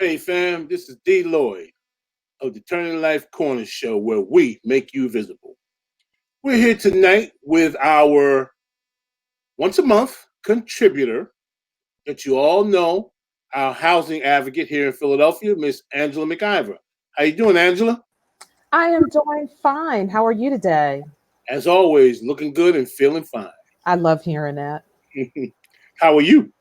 Hey fam, this is D. Lloyd of the Turning Life Corner Show where we make you visible. We're here tonight with our once a month contributor that you all know, our housing advocate here in Philadelphia, Miss Angela McIver. How you doing, Angela? I am doing fine. How are you today? As always, looking good and feeling fine. I love hearing that. How are you?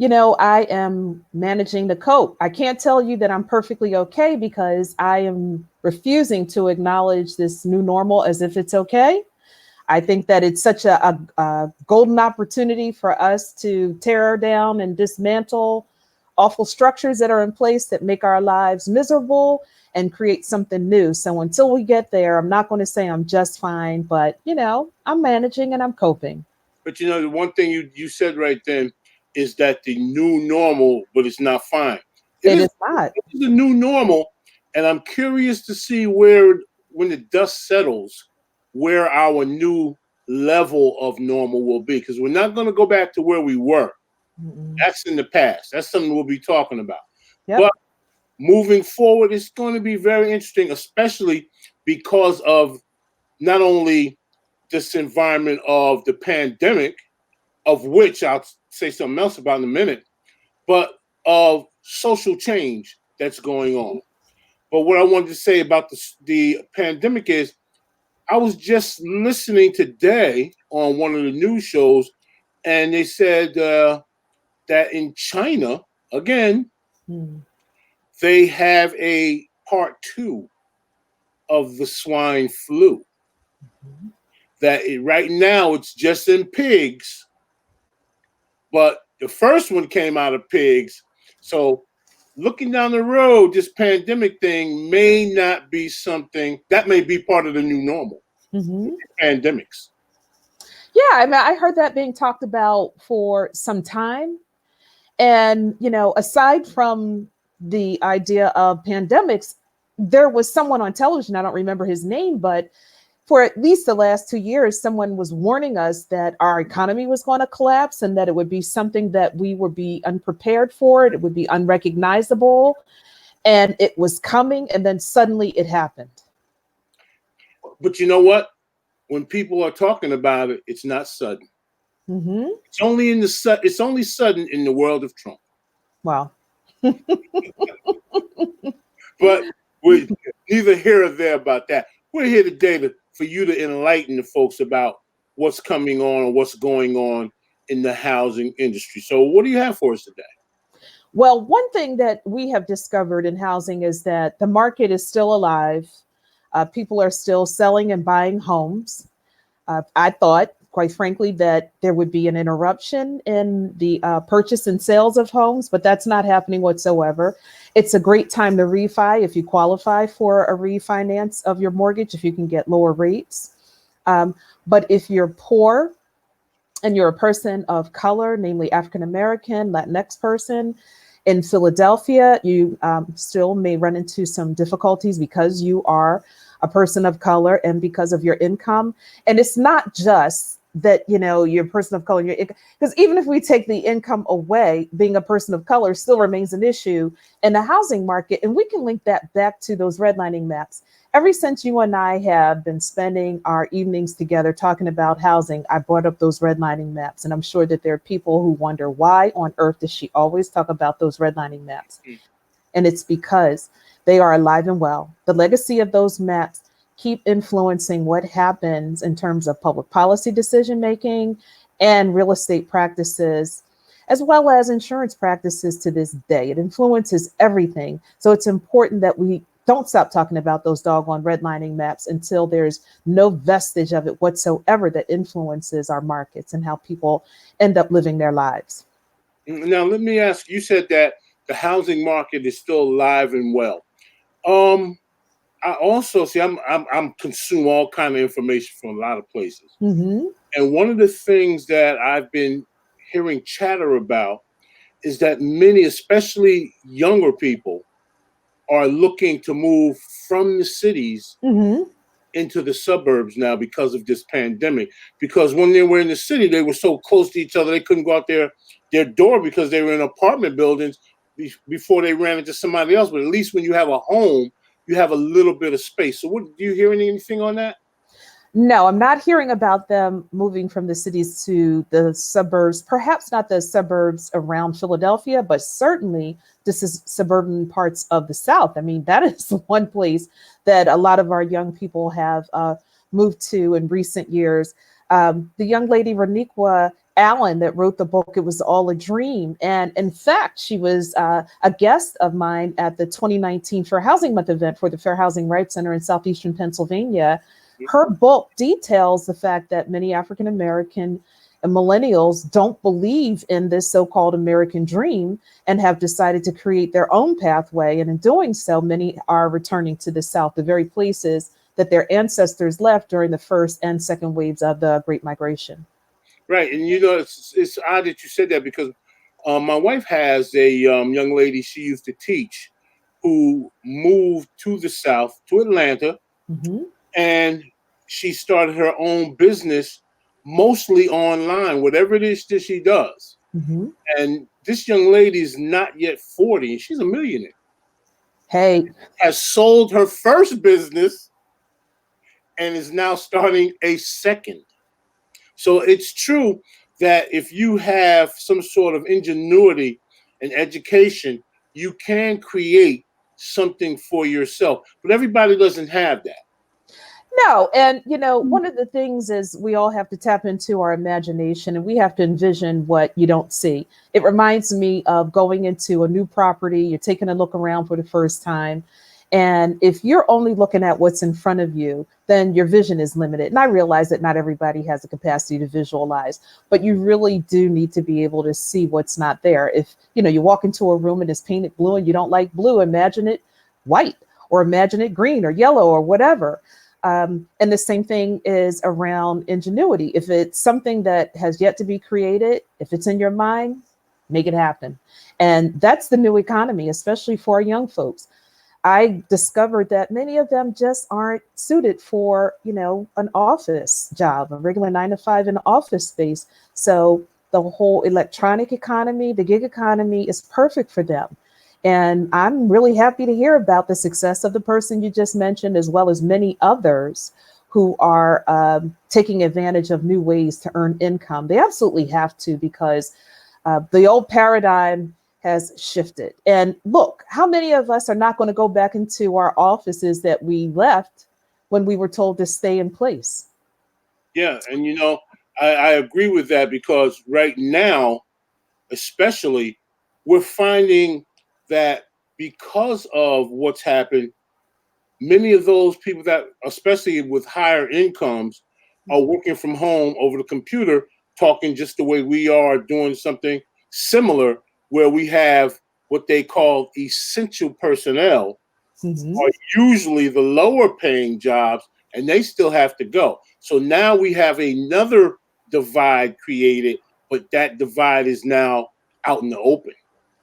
I am managing to cope. I can't tell you that I'm perfectly okay because I am refusing to acknowledge this new normal as if it's okay. I think that it's such a golden opportunity for us to tear down and dismantle awful structures that are in place that make our lives miserable and create something new. So until we get there, I'm not going to say I'm just fine, but I'm managing and I'm coping. But the one thing you said right then is that the new normal, but it's not fine. It It is is not. it is the new normal, and I'm curious to see where, when the dust settles, where our new level of normal will be. Because we're not going to go back to where we were. Mm-mm. That's in the past. That's something we'll be talking about. Yep. But moving forward, it's going to be very interesting, especially because of not only this environment of the pandemic, of which I'll say something else about in a minute, but of social change that's going on. But what I wanted to say about the pandemic is I was just listening today on one of the news shows, and they said that in China, again, Mm. they have a part two of the swine flu. Right now it's just in pigs, but the first one came out of pigs. So looking down the road, this pandemic thing may not be something that may be part of the new normal. Hmm. Pandemics. Yeah, I mean, I heard that being talked about for some time. And, aside from the idea of pandemics, there was someone on television, I don't remember his name, but for at least the last 2 years, someone was warning us that our economy was going to collapse and that it would be something that we would be unprepared for. It would be unrecognizable. And it was coming. And then suddenly it happened. But you know what? When people are talking about it, it's not sudden. Hmm. It's only sudden in the world of Trump. Wow. But we're neither here or there about that. We're here today for you to enlighten the folks about what's coming on or what's going on in the housing industry. So what do you have for us today? Well, one thing that we have discovered in housing is that the market is still alive. People are still selling and buying homes. I thought, quite frankly, that there would be an interruption in the purchase and sales of homes, but that's not happening whatsoever. It's a great time to refi if you qualify for a refinance of your mortgage, if you can get lower rates. But if you're poor and you're a person of color, namely African American, Latinx person, in Philadelphia, you still may run into some difficulties because you are a person of color and because of your income. And it's not just that, you're a person of color, because even if we take the income away, being a person of color still remains an issue in the housing market. And we can link that back to those redlining maps. Ever since you and I have been spending our evenings together talking about housing, I brought up those redlining maps. And I'm sure that there are people who wonder, why on earth does she always talk about those redlining maps? And it's because they are alive and well. The legacy of those maps keep influencing what happens in terms of public policy decision making and real estate practices, as well as insurance practices to this day. It influences everything. So it's important that we don't stop talking about those doggone redlining maps until there's no vestige of it whatsoever that influences our markets and how people end up living their lives. Now, let me ask. You said that the housing market is still alive and well. Um, I also see I'm consume all kind of information from a lot of places, Mm-hmm. and one of the things that I've been hearing chatter about is that many, especially younger people, are looking to move from the cities Mm-hmm. into the suburbs now because of this pandemic. Because when they were in the city, they were so close to each other, they couldn't go out their door because they were in apartment buildings before they ran into somebody else. But at least when you have a home, you have a little bit of space. So what, do you hear anything on that? No, I'm not hearing about them moving from the cities to the suburbs, perhaps not the suburbs around Philadelphia, but certainly this is suburban parts of the South. I mean, that is the one place that a lot of our young people have moved to in recent years. The young lady, Roniqua Allen, that wrote the book, It Was All a Dream. And in fact, she was a guest of mine at the 2019 Fair Housing Month event for the Fair Housing Rights Center in Southeastern Pennsylvania. Her book details the fact that many African American and millennials don't believe in this so-called American dream and have decided to create their own pathway. And in doing so, many are returning to the South, the very places that their ancestors left during the first and second waves of the Great Migration. Right. And, it's odd that you said that because my wife has a young lady she used to teach who moved to the South, to Atlanta, and she started her own business, mostly online, whatever it is that she does. And this young lady is not yet 40, and she's a millionaire. Hey. Has sold her first business and is now starting a second. So it's true that if you have some sort of ingenuity and education, you can create something for yourself. But everybody doesn't have that. No. And, one of the things is we all have to tap into our imagination and we have to envision what you don't see. It reminds me of going into a new property. You're taking a look around for the first time. And if you're only looking at what's in front of you, then your vision is limited. And I realize that not everybody has the capacity to visualize, but you really do need to be able to see what's not there. If, you walk into a room and it's painted blue and you don't like blue, imagine it white or imagine it green or yellow or whatever. And the same thing is around ingenuity. If it's something that has yet to be created, if it's in your mind, make it happen. And that's the new economy, especially for our young folks. I discovered that many of them just aren't suited for, an office job, a regular 9-to-5 in office space. So the whole electronic economy, the gig economy is perfect for them. And I'm really happy to hear about the success of the person you just mentioned, as well as many others who are taking advantage of new ways to earn income. They absolutely have to, because the old paradigm has shifted. And look, how many of us are not going to go back into our offices that we left when we were told to stay in place? Yeah. And, I agree with that, because right now, especially, we're finding that because of what's happened, many of those people that, especially with higher incomes, are working from home over the computer, talking just the way we are, doing something similar, where we have what they call essential personnel, are usually the lower paying jobs, and they still have to go. So now we have another divide created, but that divide is now out in the open.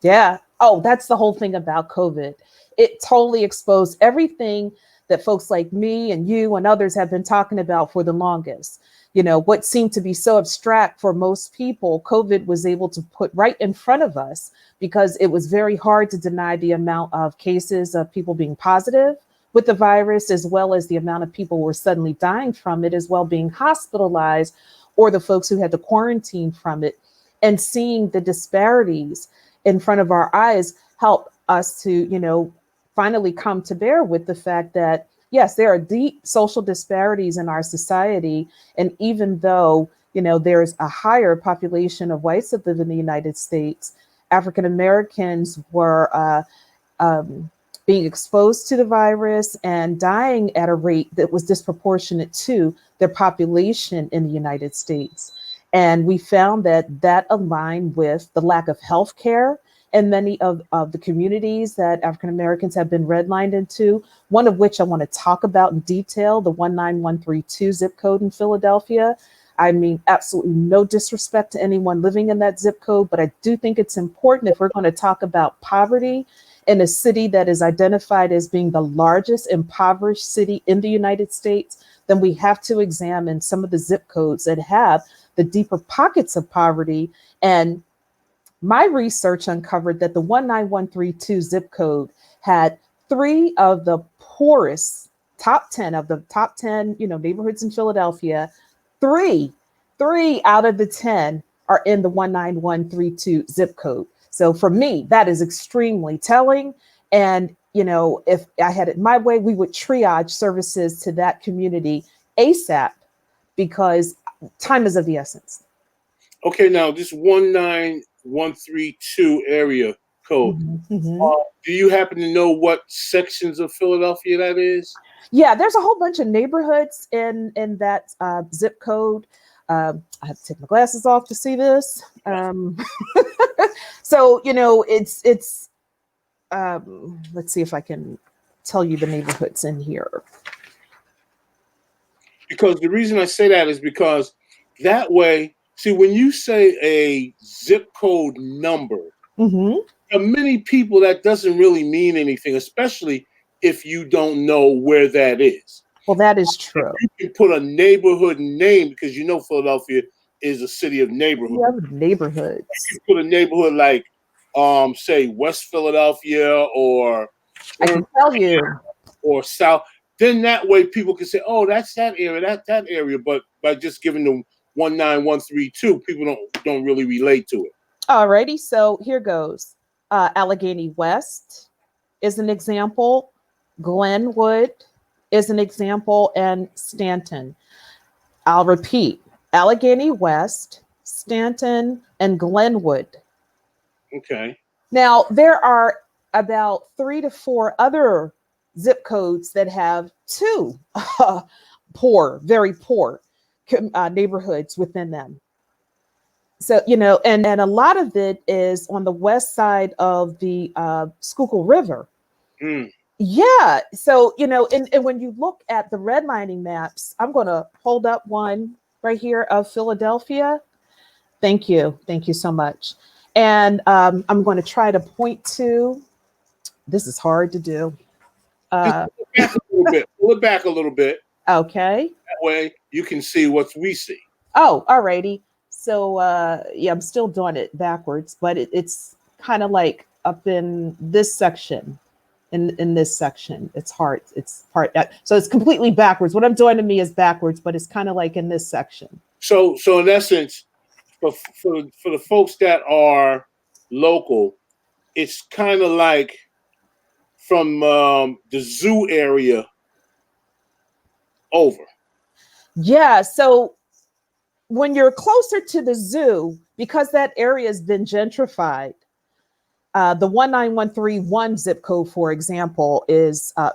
Yeah. Oh, that's the whole thing about COVID. It totally exposed everything that folks like me and you and others have been talking about for the longest. What seemed to be so abstract for most people, COVID was able to put right in front of us, because it was very hard to deny the amount of cases of people being positive with the virus, as well as the amount of people who were suddenly dying from it, as well being hospitalized, or the folks who had to quarantine from it. And seeing the disparities in front of our eyes help us to, finally come to bear with the fact that, yes, there are deep social disparities in our society. And even though, there's a higher population of whites that live in the United States, African Americans were being exposed to the virus and dying at a rate that was disproportionate to their population in the United States. And we found that aligned with the lack of health care in many of the communities that African Americans have been redlined into, one of which I want to talk about in detail, the 19132 zip code in Philadelphia. I mean, absolutely no disrespect to anyone living in that zip code, but I do think it's important, if we're going to talk about poverty in a city that is identified as being the largest impoverished city in the United States, then we have to examine some of the zip codes that have the deeper pockets of poverty. And My research uncovered that the 19132 zip code had three of the poorest top 10 of the top 10, neighborhoods in Philadelphia. Three, three out of the 10 are in the 19132 zip code. So for me, that is extremely telling. And, if I had it my way, we would triage services to that community ASAP because time is of the essence. Okay, now this 19132 area code. Mm-hmm. Do you happen to know what sections of Philadelphia that is? Yeah, there's a whole bunch of neighborhoods in that zip code. I have to take my glasses off to see this. So it's. Let's see if I can tell you the neighborhoods in here. Because the reason I say that is because that way, see, when you say a zip code number, to many people that doesn't really mean anything, especially if you don't know where that is. Well, that is true. You can put a neighborhood name because Philadelphia is a city of neighborhoods. Yeah, neighborhoods. You can put a neighborhood like, say, West Philadelphia, or I can tell you, or South. Then that way people can say, "Oh, that's that area, that area." But by just giving them 19132, people don't really relate to it. Alrighty, so here goes. Allegheny West is an example. Glenwood is an example, and Stanton. I'll repeat: Allegheny West, Stanton, and Glenwood. Okay. Now, there are about 3 to 4 other zip codes that have two very poor neighborhoods within them. So, and a lot of it is on the west side of the Schuylkill River. Mm. Yeah. So, and when you look at the redlining maps, I'm going to hold up one right here of Philadelphia. Thank you. Thank you so much. And I'm going to try to point to, this is hard to do. Pull it back a little bit. Okay. That way you can see what we see. Oh, alrighty. So, I'm still doing it backwards, but it's kind of like up in this section. In this section, it's hard. It's part. So it's completely backwards. What I'm doing to me is backwards, but it's kind of like in this section. So in essence, for the folks that are local, it's kind of like from the zoo area over. Yeah. So when you're closer to the zoo, because that area has been gentrified, the 19131 zip code, for example,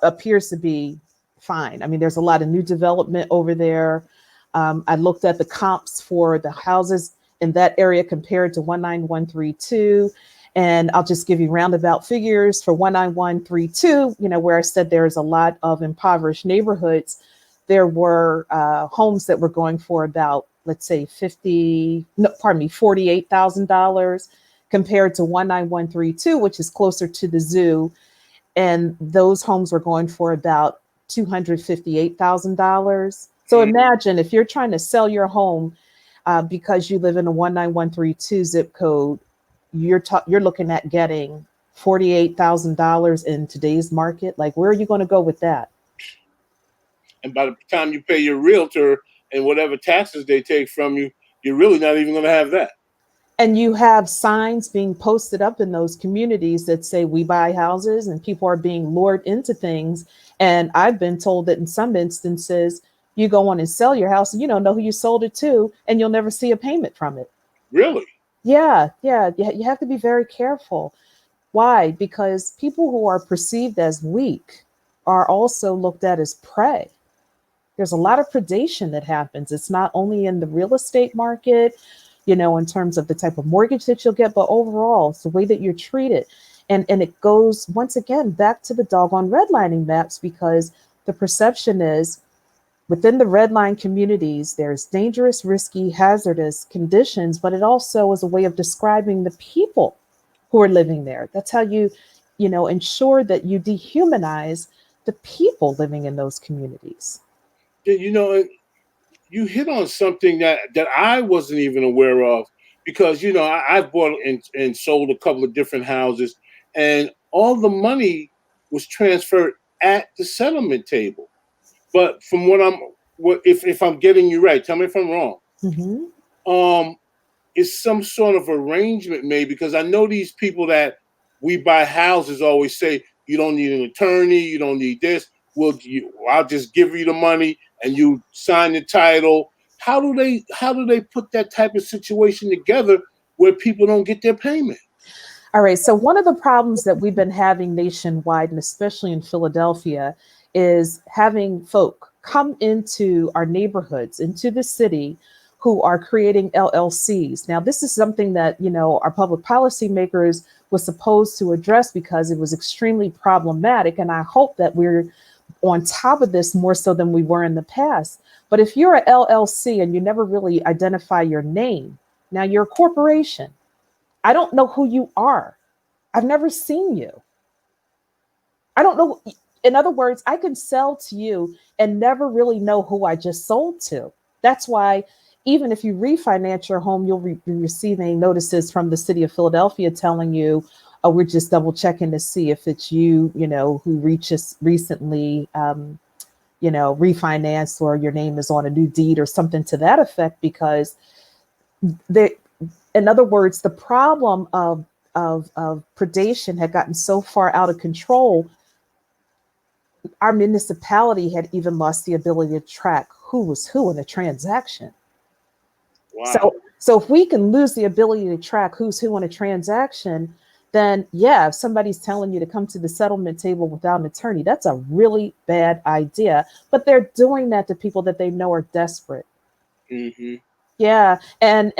appears to be fine. I mean, there's a lot of new development over there. I looked at the comps for the houses in that area compared to 19132. And I'll just give you roundabout figures for 19132, where I said there's a lot of impoverished neighborhoods. There were homes that were going for about, let's say, $48,000 compared to 19132, which is closer to the zoo. And those homes were going for about $258,000. So imagine if you're trying to sell your home because you live in a 19132 zip code, you're looking at getting $48,000 in today's market. Like, where are you going to go with that? And by the time you pay your realtor and whatever taxes they take from you, you're really not even going to have that. And you have signs being posted up in those communities that say we buy houses, and people are being lured into things. And I've been told that in some instances, you go on and sell your house and you don't know who you sold it to, and you'll never see a payment from it. Really? Yeah. You have to be very careful. Why? Because people who are perceived as weak are also looked at as prey. There's a lot of predation that happens. It's not only in the real estate market, in terms of the type of mortgage that you'll get, but overall, it's the way that you're treated. And it goes, once again, back to the doggone redlining maps, because the perception is within the redline communities, there's dangerous, risky, hazardous conditions, but it also is a way of describing the people who are living there. That's how you ensure that you dehumanize the people living in those communities. You hit on something that I wasn't even aware of, because I've bought and sold a couple of different houses, and all the money was transferred at the settlement table. But from if I'm getting you right, tell me if I'm wrong. Mm-hmm. Is some sort of arrangement made? Because I know these people that we buy houses always say, you don't need an attorney, you don't need this. I'll just give you the money and you sign the title. How do they put that type of situation together where people don't get their payment? All right. So one of the problems that we've been having nationwide, and especially in Philadelphia, is having folk come into our neighborhoods, into the city, who are creating LLCs. Now, this is something that, our public policy makers was supposed to address because it was extremely problematic. And I hope that we're on top of this more so than we were in the past. But if you're a LLC and you never really identify your name, now you're a corporation. I don't know who you are. I've never seen you. I don't know. In other words, I can sell to you and never really know who I just sold to. That's why even if you refinance your home, you'll be receiving notices from the city of Philadelphia telling you, oh, we're just double checking to see if it's you, who recently, refinanced, or your name is on a new deed or something to that effect, because in other words, the problem of predation had gotten so far out of control, our municipality had even lost the ability to track who was who in a transaction. Wow. So if we can lose the ability to track who's who in a transaction, then if somebody's telling you to come to the settlement table without an attorney, that's a really bad idea. But they're doing that to people that they know are desperate. Mm-hmm. Yeah. And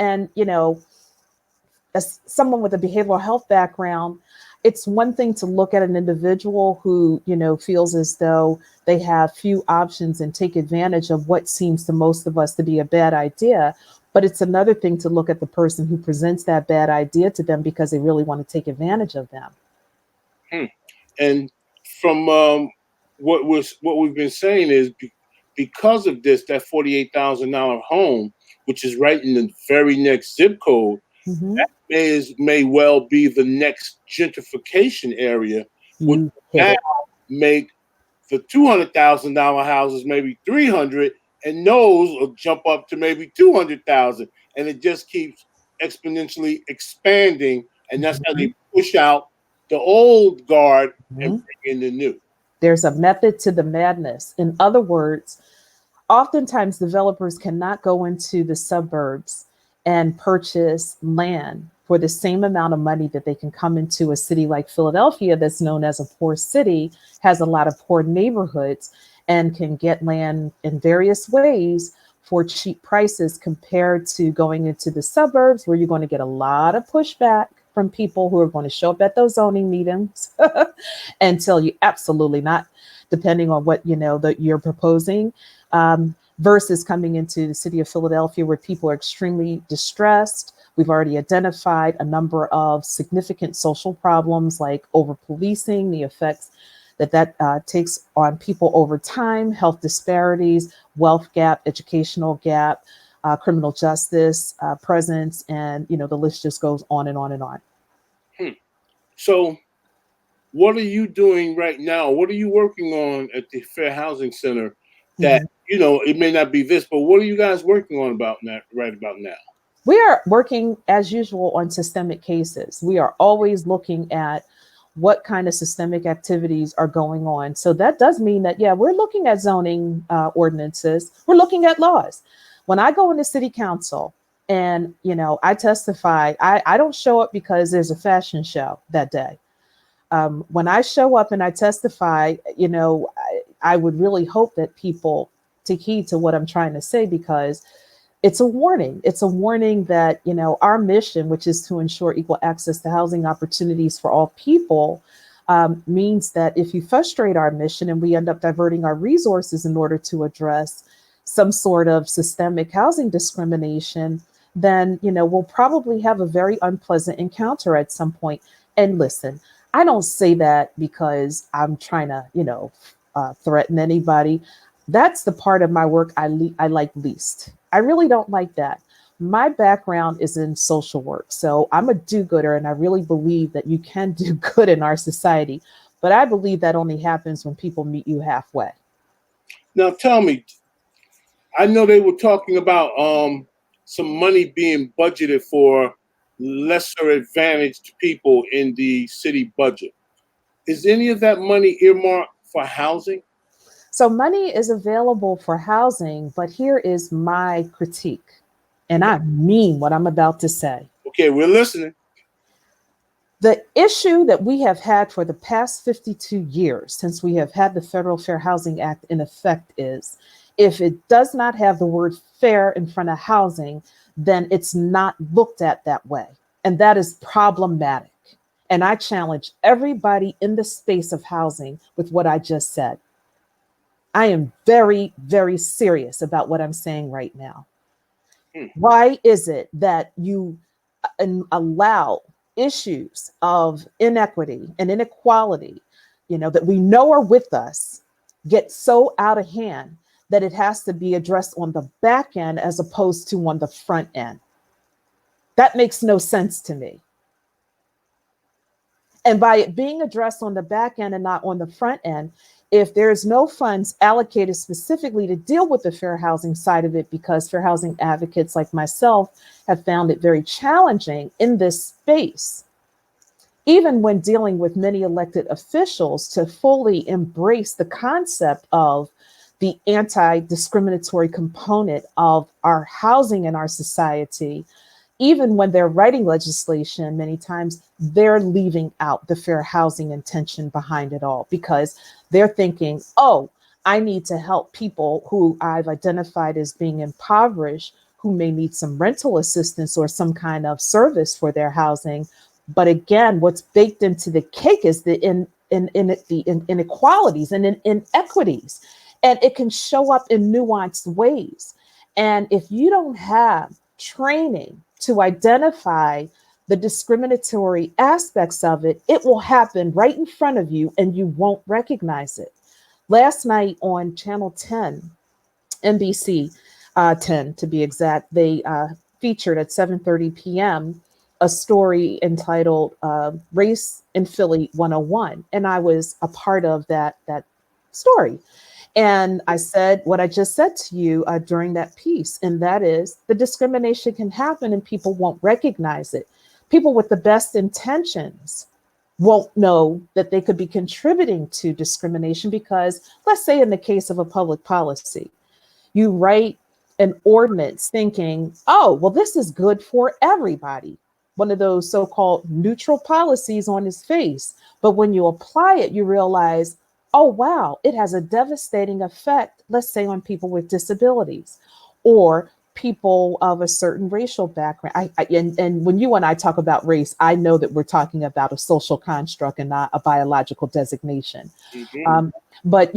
as someone with a behavioral health background, it's one thing to look at an individual who, feels as though they have few options and take advantage of what seems to most of us to be a bad idea. But it's another thing to look at the person who presents that bad idea to them because they really want to take advantage of them. And from what we've been saying is because of this, that $48,000 home, which is right in the very next zip code, Mm-hmm. that may well be the next gentrification area, which now make the $200,000 houses maybe 300, and those will jump up to maybe 200,000, and it just keeps exponentially expanding, and that's how they push out the old guard and bring in the new. There's a method to the madness. In other words, oftentimes developers cannot go into the suburbs and purchase land for the same amount of money that they can come into a city like Philadelphia, that's known as a poor city, has a lot of poor neighborhoods, and can get land in various ways for cheap prices compared to going into the suburbs, where you're going to get a lot of pushback from people who are going to show up at those zoning meetings and tell you absolutely not, depending on what that you're proposing. Versus coming into the city of Philadelphia, where people are extremely distressed. We've already identified a number of significant social problems like over-policing, the effects that takes on people over time, health disparities, wealth gap, educational gap, criminal justice presence, and the list just goes on and on and on. So what are you doing right now? What are you working on at the Fair Housing Center that, it may not be this, but what are you guys working on right about now? We are working as usual on systemic cases. We are always looking at what kind of systemic activities are going on. So that does mean that, we're looking at zoning ordinances. We're looking at laws. When I go into city council and, I testify, I don't show up because there's a fashion show that day. When I show up and I testify, I would really hope that people take heed to what I'm trying to say, because it's a warning. It's a warning that, our mission, which is to ensure equal access to housing opportunities for all people, means that if you frustrate our mission and we end up diverting our resources in order to address some sort of systemic housing discrimination, then, we'll probably have a very unpleasant encounter at some point. And listen, I don't say that because I'm trying to, threaten anybody. That's the part of my work I like least. I really don't like that. My background is in social work. So I'm a do-gooder, and I really believe that you can do good in our society. But I believe that only happens when people meet you halfway. Now tell me, I know they were talking about some money being budgeted for lesser advantaged people in the city budget. Is any of that money earmarked for housing? So money is available for housing, but here is my critique. And Okay, I mean what I'm about to say. okay, we're listening. The issue that we have had for the past 52 years since we have had the Federal Fair Housing Act in effect is if it does not have the word fair in front of housing, then it's not looked at that way. And that is problematic. And I challenge everybody in the space of housing with what I just said. I am very, very serious about what I'm saying right now. Hmm. Why is it that you allow issues of inequity and inequality, that we know are with us, get so out of hand that it has to be addressed on the back end as opposed to on the front end? That makes no sense to me. And by it being addressed on the back end and not on the front end, if there's no funds allocated specifically to deal with the fair housing side of it, because fair housing advocates like myself have found it very challenging in this space, even when dealing with many elected officials, to fully embrace the concept of the anti-discriminatory component of our housing in our society. Even when they're writing legislation, many times they're leaving out the fair housing intention behind it all, because they're thinking, oh, I need to help people who I've identified as being impoverished, who may need some rental assistance or some kind of service for their housing. But again, what's baked into the cake is the inequalities and inequities, and it can show up in nuanced ways. And if you don't have training to identify the discriminatory aspects of it, it will happen right in front of you and you won't recognize it. Last night on Channel 10, NBC 10 to be exact, they featured at 7:30 p.m. a story entitled Race in Philly 101. And I was a part of that story. And I said what I just said to you during that piece, and that is the discrimination can happen and people won't recognize it. People with the best intentions won't know that they could be contributing to discrimination because, let's say, in the case of a public policy, you write an ordinance thinking, oh, well, this is good for everybody. One of those so-called neutral policies on its face. But when you apply it, you realize, oh, wow, it has a devastating effect, let's say, on people with disabilities or people of a certain racial background. And when you and I talk about race, I know that we're talking about a social construct and not a biological designation. Mm-hmm. But,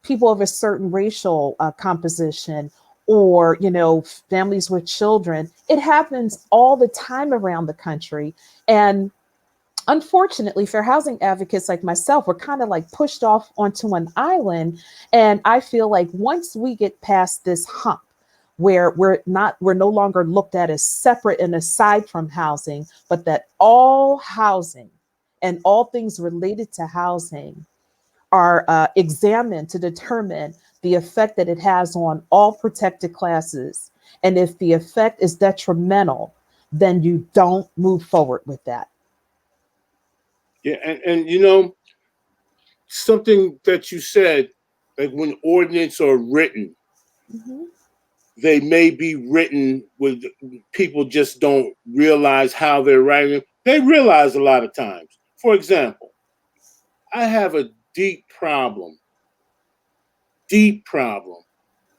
people of a certain racial composition, or, families with children, it happens all the time around the country. And unfortunately, fair housing advocates like myself, we're kind of like pushed off onto an island. And I feel like once we get past this hump, where we're no longer looked at as separate and aside from housing, but that all housing and all things related to housing are examined to determine the effect that it has on all protected classes. And if the effect is detrimental, then you don't move forward with that. Yeah, and something that you said, like when ordinance are written, Mhm. they may be written with people just don't realize how they're writing. They realize a lot of times. For example, I have a deep problem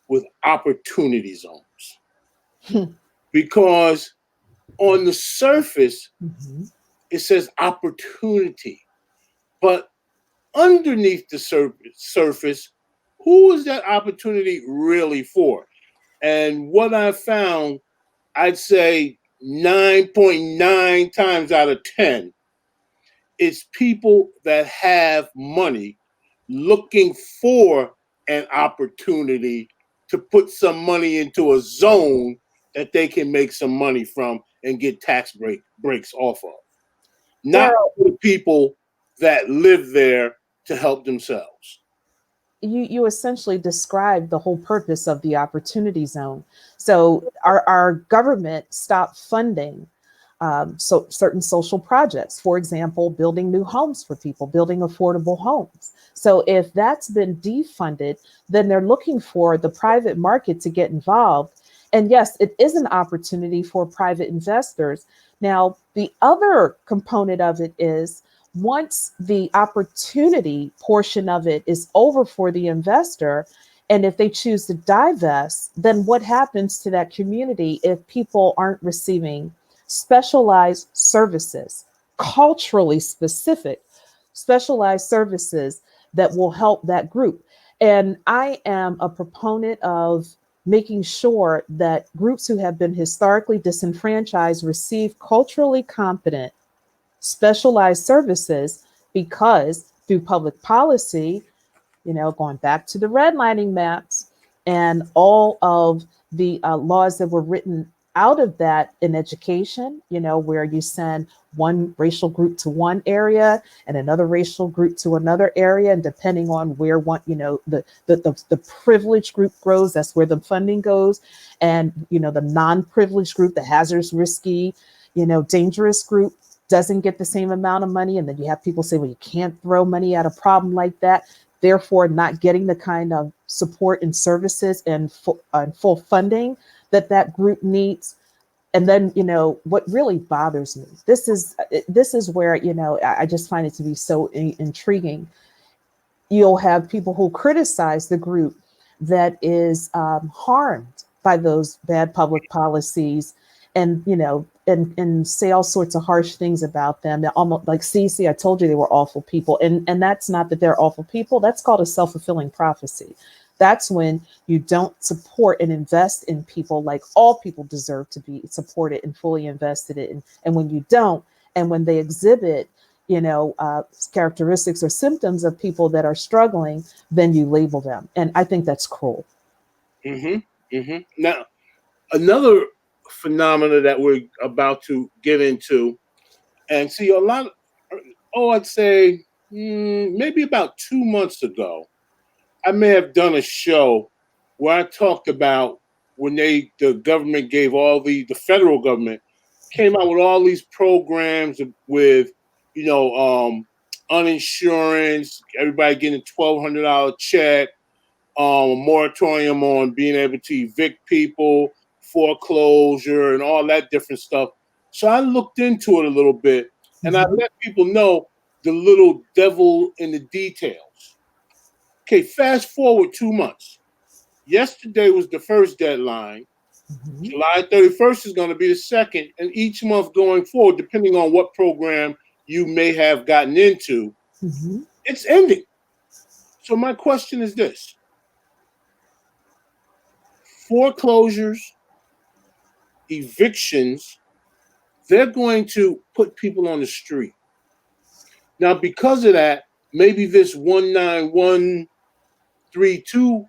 with opportunity zones because on the surface Mhm. it says opportunity, but underneath the surface, who is that opportunity really for? And what I found, I'd say 9.9 times out of 10, it's people that have money looking for an opportunity to put some money into a zone that they can make some money from and get tax breaks off of, not Daryl, for the people that live there to help themselves. you essentially described the whole purpose of the opportunity zone. So our government stopped funding so certain social projects, for example, building new homes for people, building affordable homes. So if that's been defunded, then they're looking for the private market to get involved. And yes, it is an opportunity for private investors. Now, the other component of it is once the opportunity portion of it is over for the investor, and if they choose to divest, then what happens to that community if people aren't receiving specialized services, culturally specific, specialized services that will help that group? And I am a proponent of making sure that groups who have been historically disenfranchised receive culturally competent specialized services, because through public policy, going back to the redlining maps and all of the laws that were written out of that in education, where you send one racial group to one area and another racial group to another area, and depending on where one, the privileged group grows, that's where the funding goes, and the non-privileged group, the hazardous, risky, dangerous group doesn't get the same amount of money. And then you have people say, well, you can't throw money at a problem like that, therefore not getting the kind of support and services and full funding that group needs. And then, what really bothers me, this is where, I just find it to be so intriguing. You'll have people who criticize the group that is harmed by those bad public policies, and and say all sorts of harsh things about them. They're almost like, see, I told you they were awful people. And that's not that they're awful people. That's called a self-fulfilling prophecy. That's when you don't support and invest in people like all people deserve to be supported and fully invested in. And when you don't, and when they exhibit, characteristics or symptoms of people that are struggling, then you label them. And I think that's cruel. Now, another phenomena that we're about to get into, and see a lot, I'd say maybe about 2 months ago, I may have done a show where I talked about when the government gave the federal government came out with all these programs with, uninsurance, everybody getting a $1,200 check, a moratorium on being able to evict people, foreclosure, and all that different stuff. So I looked into it a little bit, and I let people know the little devil in the details. Okay, fast forward 2 months. Yesterday was the first deadline. July 31st is going to be the second, and each month going forward, depending on what program you may have gotten into, it's ending. So my question is this: foreclosures, evictions, they're going to put people on the street. Now, because of that, maybe this 19132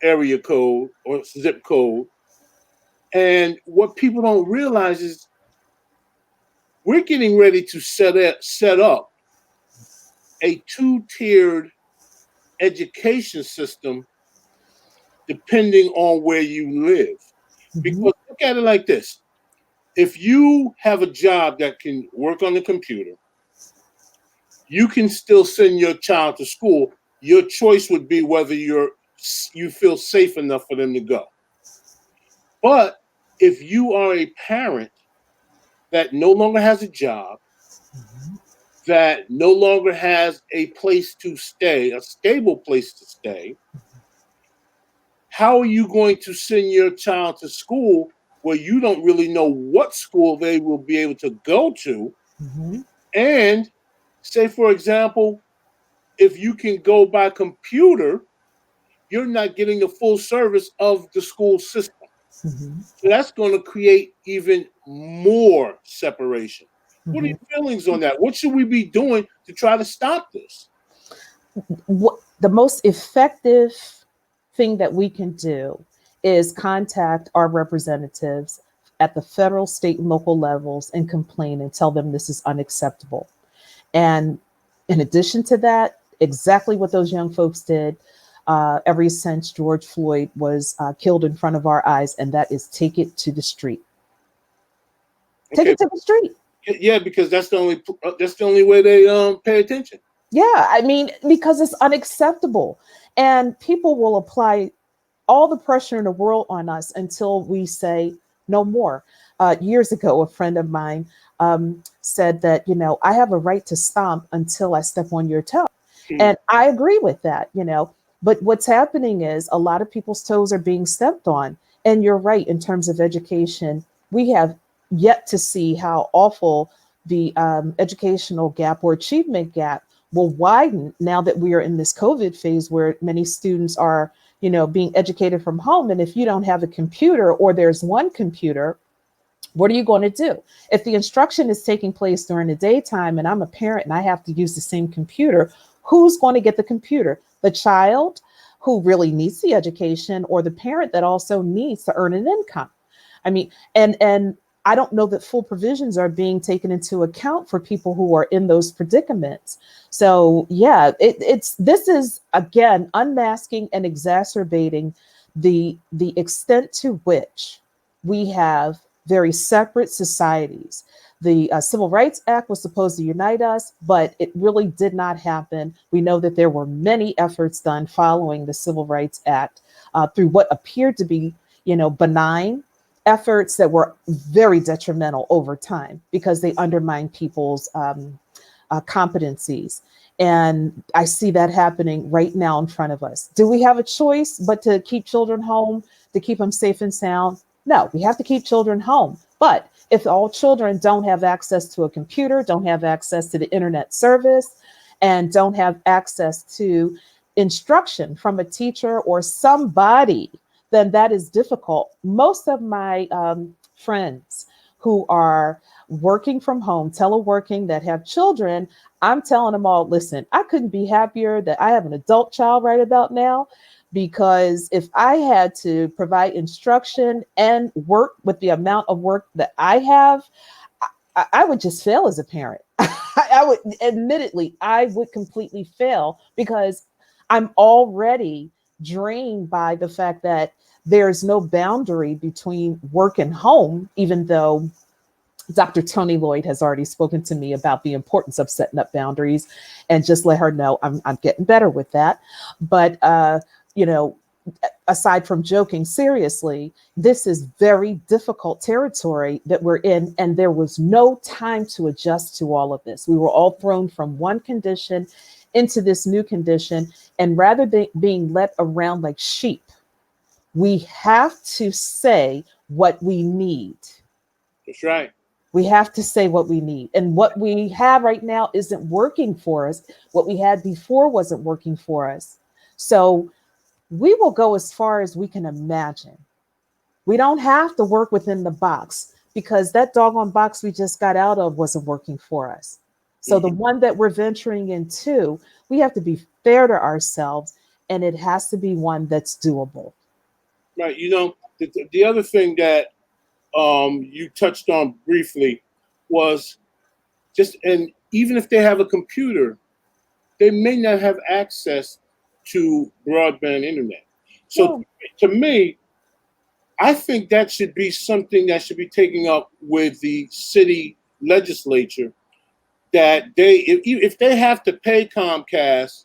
area code or zip code, and what people don't realize is we're getting ready to set up a two-tiered education system depending on where you live. Because look at it like this: if you have a job that can work on the computer, you can still send your child to school. Your choice would be whether you feel safe enough for them to go. But if you are a parent that no longer has a job, that no longer has a place to stay, a stable place to stay, how are you going to send your child to school where you don't really know what school they will be able to go to? And say, for example, if you can go by computer, you're not getting the full service of the school system. So that's going to create even more separation. What are your feelings on that? What should we be doing to try to stop this? The most effective thing that we can do is contact our representatives at the federal, state, and local levels and complain and tell them this is unacceptable. And in addition to that, exactly what those young folks did ever since George Floyd was killed in front of our eyes, and that is take it to the street. Take it to the street. Yeah, because that's the only way they pay attention. Yeah, I mean, because it's unacceptable, and people will apply all the pressure in the world on us until we say no more. Years ago, a friend of mine said that, I have a right to stomp until I step on your toe. And I agree with that, but what's happening is a lot of people's toes are being stepped on. And you're right, in terms of education, we have yet to see how awful the educational gap or achievement gap will widen now that we are in this COVID phase where many students are, being educated from home. And if you don't have a computer or there's one computer, what are you going to do? If the instruction is taking place during the daytime and I'm a parent and I have to use the same computer, who's going to get the computer? The child who really needs the education, or the parent that also needs to earn an income? I mean, and I don't know that full provisions are being taken into account for people who are in those predicaments. So yeah, this is again unmasking and exacerbating the extent to which we have very separate societies. The Civil Rights Act was supposed to unite us, but it really did not happen. We know that there were many efforts done following the Civil Rights Act through what appeared to be, benign efforts that were very detrimental over time because they undermine people's competencies. And I see that happening right now in front of us. Do we have a choice but to keep children home, to keep them safe and sound? No, we have to keep children home. But if all children don't have access to a computer, don't have access to the internet service, and don't have access to instruction from a teacher or somebody, then that is difficult. Most of my friends who are working from home, teleworking, that have children, I'm telling them all, listen, I couldn't be happier that I have an adult child right about now, because if I had to provide instruction and work with the amount of work that I have, I would just fail as a parent. I would, admittedly, I would completely fail because I'm already drained by the fact that there's no boundary between work and home, even though Dr. Tony Lloyd has already spoken to me about the importance of setting up boundaries, and just let her know I'm getting better with that. But, aside from joking seriously, this is very difficult territory that we're in. And there was no time to adjust to all of this. We were all thrown from one condition into this new condition. And rather than being led around like sheep, we have to say what we need. That's right. We have to say what we need. And what we have right now isn't working for us. What we had before wasn't working for us. So we will go as far as we can imagine. We don't have to work within the box because that doggone box we just got out of wasn't working for us. So the one that we're venturing into, we have to be fair to ourselves, and it has to be one that's doable. Right. The other thing that you touched on briefly was and even if they have a computer, they may not have access to broadband internet. So to me, I think that should be something that should be taken up with the city legislature, that if they have to pay Comcast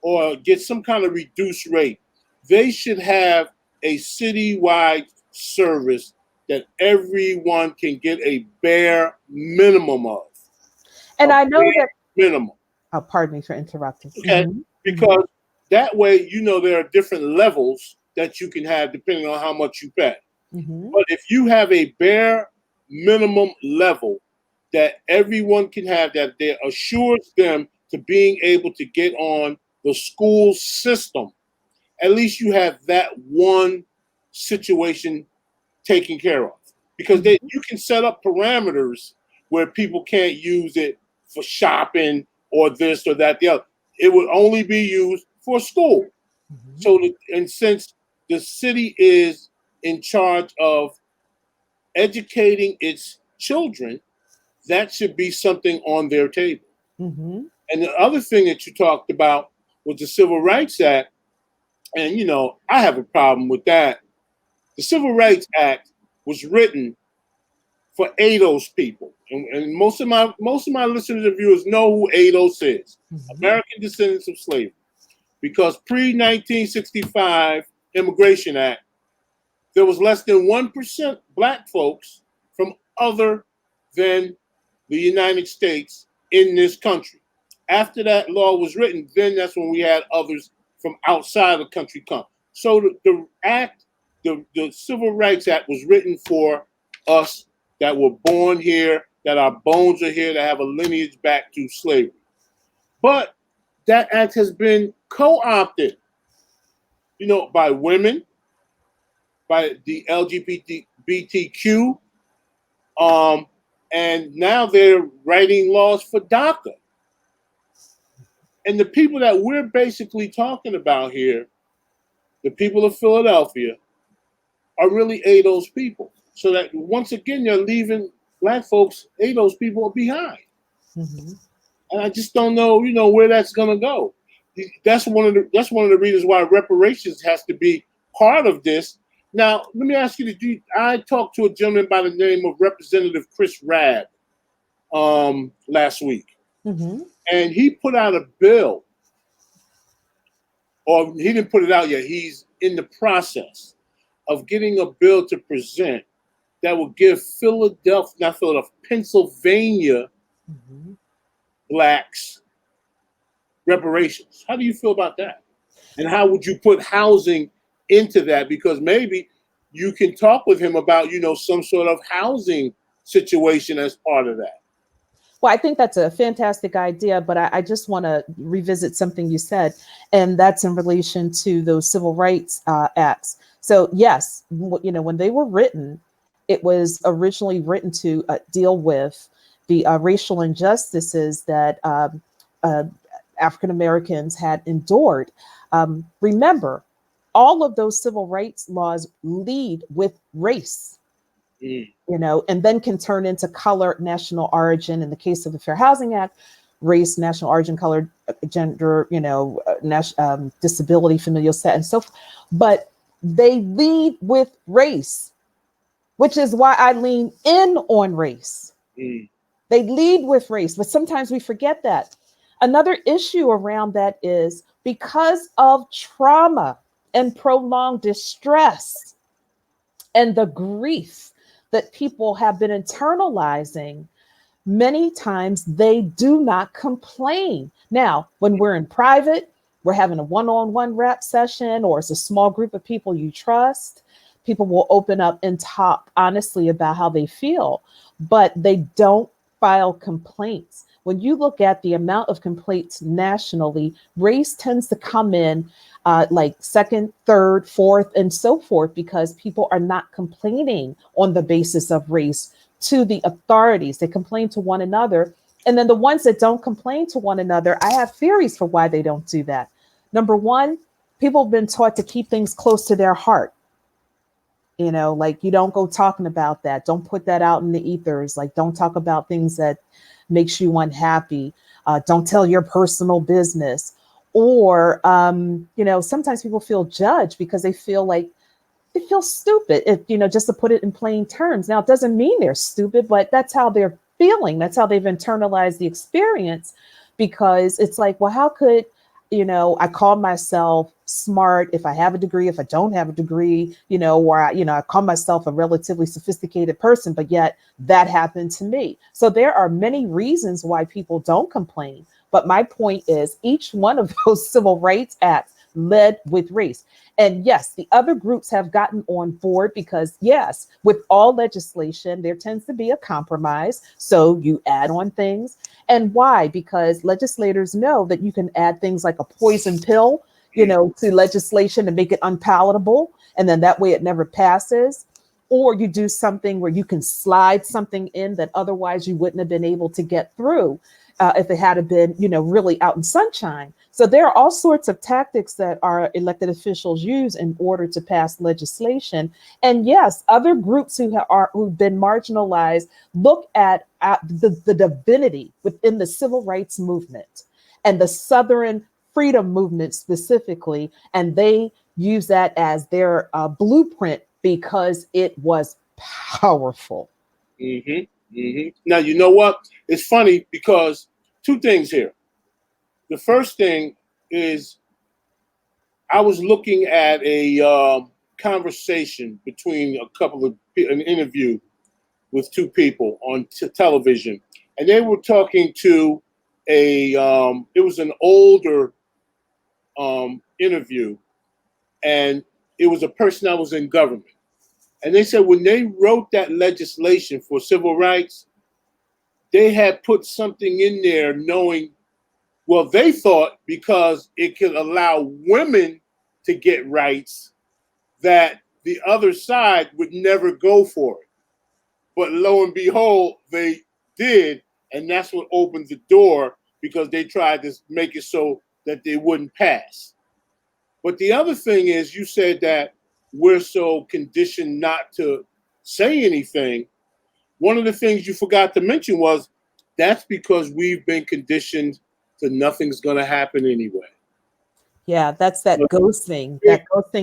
or get some kind of reduced rate, they should have a citywide service that everyone can get a bare minimum of. And I know that minimum. Oh, pardon me for interrupting. Okay, because that way, there are different levels that you can have depending on how much you pay. But if you have a bare minimum level that everyone can have, that assures them to being able to get on the school system, at least you have that one situation taken care of. Because you can set up parameters where people can't use it for shopping or this or that, the other. It would only be used for school. So, and since the city is in charge of educating its children, that should be something on their table. Mm-hmm. And the other thing that you talked about was the Civil Rights Act. And, I have a problem with that. The Civil Rights Act was written for ADOS people. And most of my listeners and viewers know who ADOS is, Mm-hmm. American Descendants of Slavery. Because pre-1965 Immigration Act, there was less than 1% black folks from other than the United States in this country. After that law was written, then that's when we had others from outside the country come. So the act, the Civil Rights Act was written for us that were born here, that our bones are here, that have a lineage back to slavery. But that act has been co-opted, by women, by the LGBTQ, and now they're writing laws for DACA. And the people that we're basically talking about here, the people of Philadelphia, are really ADOS people. So that once again, they're leaving black folks, ADOS people, behind. Mm-hmm. And I just don't know, where that's going to go. That's one of the reasons why reparations has to be part of this. Now, let me ask you: I talked to a gentleman by the name of Representative Chris Rabb last week, Mm-hmm. and he put out a bill, or he didn't put it out yet. He's in the process of getting a bill to present that will give Pennsylvania Mm-hmm. blacks reparations. How do you feel about that? And how would you put housing into that? Because maybe you can talk with him about, some sort of housing situation as part of that. Well, I think that's a fantastic idea, but I just want to revisit something you said, and that's in relation to those civil rights acts. So yes, when they were written, it was originally written to deal with the racial injustices that African Americans had endured. Remember, all of those civil rights laws lead with race. And then can turn into color, national origin. In the case of the Fair Housing Act, race, national origin, color, gender, disability, familial status, and so forth. But they lead with race, which is why I lean in on race. They lead with race, but sometimes we forget that. Another issue around that is because of trauma and prolonged distress and the grief that people have been internalizing, many times they do not complain. Now, when we're in private, we're having a one-on-one rap session, or it's a small group of people you trust, people will open up and talk honestly about how they feel, but they don't file complaints. When you look at the amount of complaints nationally, race tends to come in like second, third, fourth, and so forth, because people are not complaining on the basis of race to the authorities. They complain to one another. And then the ones that don't complain to one another, I have theories for why they don't do that. Number one, people have been taught to keep things close to their heart. Like you don't go talking about that. Don't put that out in the ethers. Like don't talk about things that makes you unhappy. Don't tell your personal business. Or, sometimes people feel judged because they feel stupid, just to put it in plain terms. Now, it doesn't mean they're stupid, but that's how they're feeling. That's how they've internalized the experience, because it's like, well, how could, I call myself smart if I have a degree, if I don't have a degree, or I call myself a relatively sophisticated person, but yet that happened to me. So there are many reasons why people don't complain. But my point is, each one of those civil rights acts led with race. And yes, the other groups have gotten on board because, yes, with all legislation, there tends to be a compromise. So you add on things. And why? Because legislators know that you can add things like a poison pill, to legislation to make it unpalatable. And then that way it never passes. or you do something where you can slide something in that otherwise you wouldn't have been able to get through if it had been, really out in sunshine. So there are all sorts of tactics that our elected officials use in order to pass legislation. And yes, other groups who've been marginalized look at the divinity within the civil rights movement and the Southern freedom movement specifically, and they use that as their blueprint because it was powerful. Now, you know what? It's funny because two things here. The first thing is I was looking at a conversation between an interview with two people on television, and they were talking to it was an older interview, and it was a person that was in government. And they said when they wrote that legislation for civil rights, they had put something in there knowing, well, they thought because it could allow women to get rights that the other side would never go for it. But lo and behold, they did. And that's what opened the door because they tried to make it so that they wouldn't pass. But the other thing is, you said that we're so conditioned not to say anything. One of the things you forgot to mention was that's because we've been conditioned to nothing's going to happen anyway. Yeah, that's that ghosting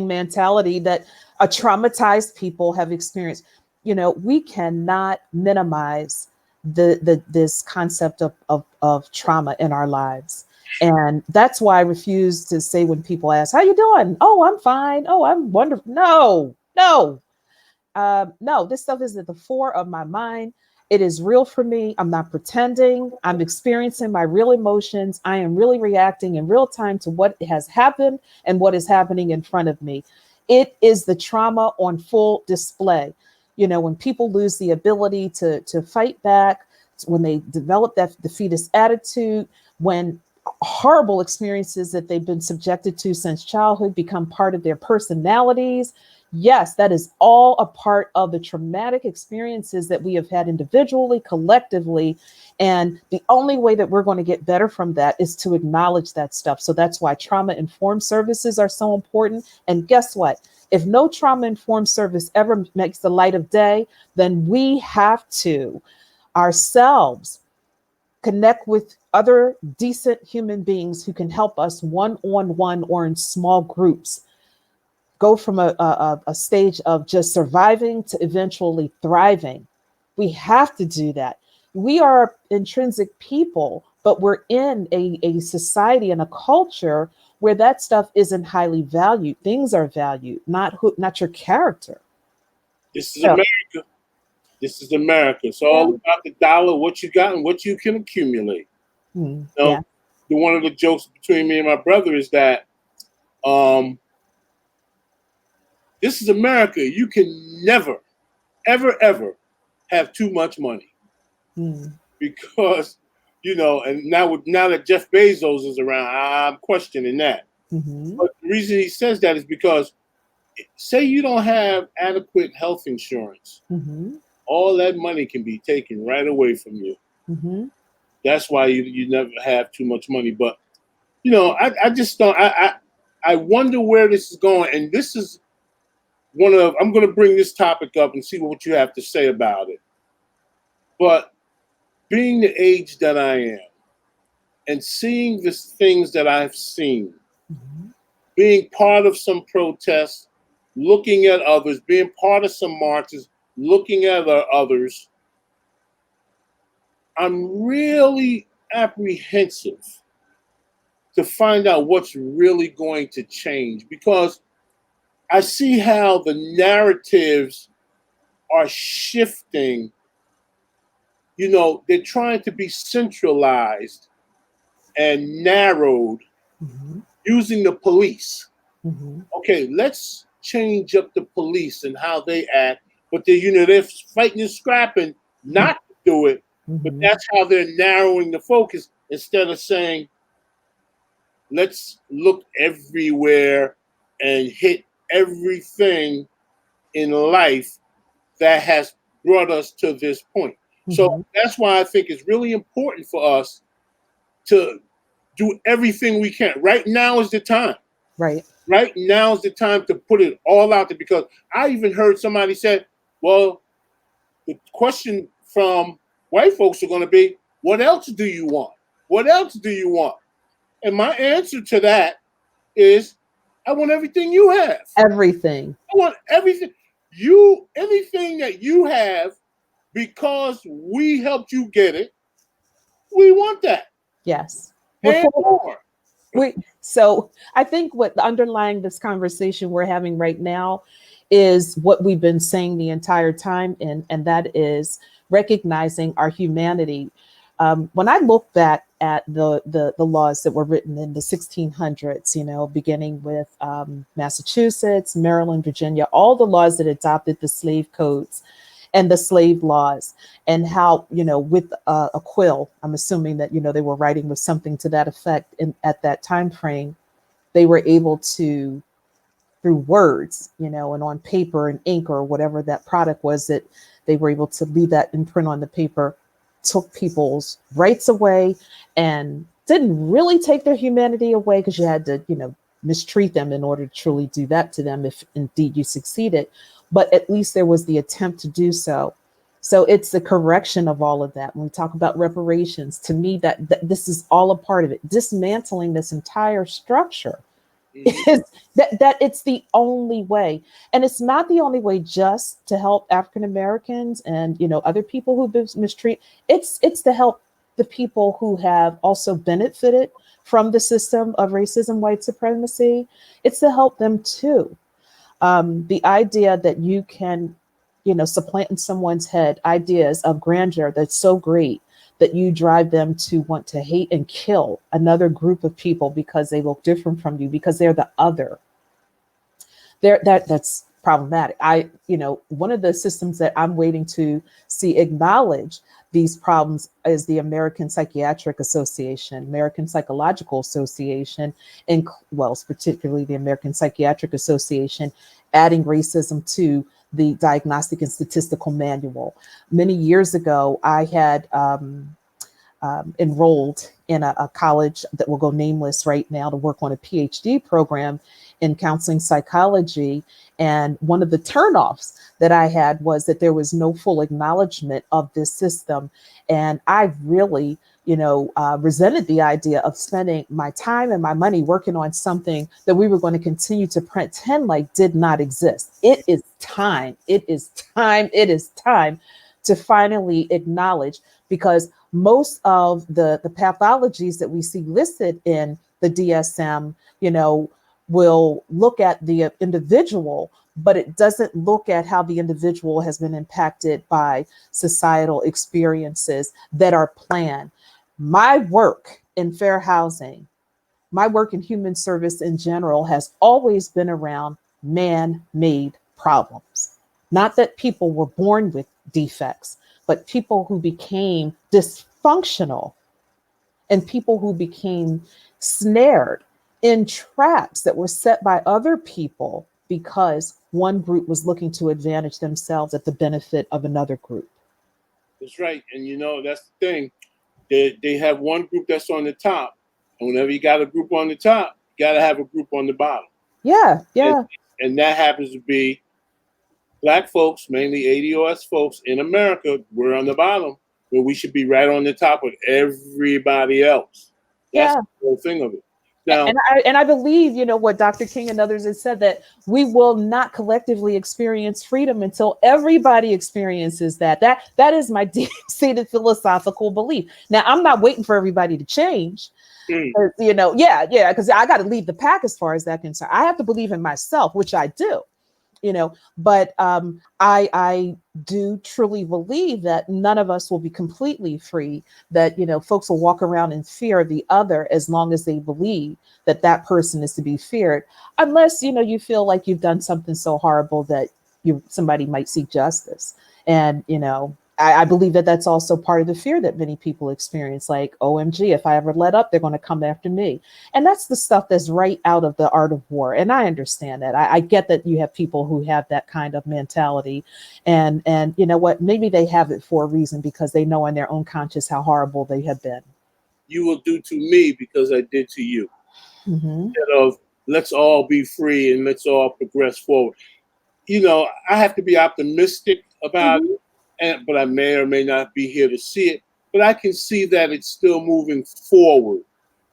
mentality that a traumatized people have experienced. We cannot minimize this concept of trauma in our lives. And that's why I refuse to say when people ask, how you doing? Oh, I'm fine. Oh, I'm wonderful. No, this stuff is at the fore of my mind. It is real for me. I'm not pretending. I'm experiencing my real emotions. I am really reacting in real time to what has happened and what is happening in front of me. It is the trauma on full display. When people lose the ability to fight back, when they develop that defeatist attitude, when horrible experiences that they've been subjected to since childhood become part of their personalities. Yes, that is all a part of the traumatic experiences that we have had individually, collectively. And the only way that we're going to get better from that is to acknowledge that stuff. So that's why trauma-informed services are so important. And guess what? If no trauma-informed service ever makes the light of day, then we have to ourselves connect with other decent human beings who can help us one-on-one or in small groups go from a stage of just surviving to eventually thriving. We have to do that. We are intrinsic people, but we're in a society and a culture where that stuff isn't highly valued. Things are valued, not your character. This is America. This is America. It's all about the dollar, what you got and what you can accumulate. Yeah. One of the jokes between me and my brother is that this is America. You can never, ever, ever have too much money. Because, and now that Jeff Bezos is around, I'm questioning that. But the reason he says that is because say you don't have adequate health insurance, all that money can be taken right away from you. That's why you never have too much money. But, I just don't, I wonder where this is going. And this is I'm going to bring this topic up and see what you have to say about it. But being the age that I am and seeing the things that I've seen, being part of some protests, looking at others, being part of some marches, looking at others, I'm really apprehensive to find out what's really going to change because I see how the narratives are shifting. They're trying to be centralized and narrowed using the police. Okay, let's change up the police and how they act, but they're fighting and scrapping not to do it, but that's how they're narrowing the focus instead of saying, let's look everywhere and hit everything in life that has brought us to this point. So that's why I think it's really important for us to do everything we can. Right now is the time. Right. Right now is the time to put it all out there, because I even heard somebody say, well, the question from white folks are going to be, what else do you want? What else do you want? And my answer to that is, I want everything you have. Everything. I want everything. Anything that you have, because we helped you get it, we want that. Yes. And more. So I think what underlying this conversation we're having right now is what we've been saying the entire time, and that is recognizing our humanity. When I look back at the laws that were written in the 1600s, beginning with Massachusetts, Maryland, Virginia, all the laws that adopted the slave codes and the slave laws, and how, with a quill, I'm assuming that, they were writing with something to that effect at that time frame, they were able to, through words, and on paper and ink or whatever that product was, that they were able to leave that imprint on the paper, took people's rights away and didn't really take their humanity away, because you had to, mistreat them in order to truly do that to them if indeed you succeeded. But at least there was the attempt to do so. So it's the correction of all of that. When we talk about reparations, to me, that this is all a part of it. Dismantling this entire structure is that it's the only way. And it's not the only way just to help African Americans and, other people who've been mistreated. It's to help the people who have also benefited from the system of racism, white supremacy. It's to help them too. The idea that you can, supplant in someone's head ideas of grandeur that's so great that you drive them to want to hate and kill another group of people because they look different from you, because they're the other. That's problematic. One of the systems that I'm waiting to see acknowledge these problems is the American Psychiatric Association, American Psychological Association, and particularly the American Psychiatric Association, adding racism to the Diagnostic and Statistical Manual. Many years ago, I had enrolled in a college that will go nameless right now to work on a PhD program in counseling psychology. And one of the turnoffs that I had was that there was no full acknowledgement of this system. And I really, resented the idea of spending my time and my money working on something that we were going to continue to pretend like did not exist. It is time. It is time. It is time to finally acknowledge, because most of the pathologies that we see listed in the DSM, will look at the individual, but it doesn't look at how the individual has been impacted by societal experiences that are planned. My work in fair housing, my work in human service in general, has always been around man-made problems. Not that people were born with defects, but people who became dysfunctional and people who became snared in traps that were set by other people because one group was looking to advantage themselves at the benefit of another group. That's right. And that's the thing. They have one group that's on the top. And whenever you got a group on the top, you got to have a group on the bottom. Yeah. And that happens to be Black folks, mainly ADOS folks in America. We're on the bottom, where we should be right on the top with everybody else. That's the whole thing of it. Now, and I believe, what Dr. King and others have said, that we will not collectively experience freedom until everybody experiences that. That is my deep-seated philosophical belief. Now, I'm not waiting for everybody to change. Because I got to lead the pack as far as that concerned. I have to believe in myself, which I do. But I do truly believe that none of us will be completely free, that, folks will walk around in fear of the other as long as they believe that person is to be feared, unless, you feel like you've done something so horrible that somebody might seek justice. And, I believe that that's also part of the fear that many people experience. Like, OMG, if I ever let up, they're going to come after me. And that's the stuff that's right out of the art of war. And I understand that. I get that you have people who have that kind of mentality. And you know what? Maybe they have it for a reason, because they know in their own conscience how horrible they have been. You will do to me because I did to you. Mm-hmm. Instead of let's all be free and let's all progress forward. You know, I have to be optimistic about Mm-hmm. it, but I may or may not be here to see it. But I can see that it's still moving forward,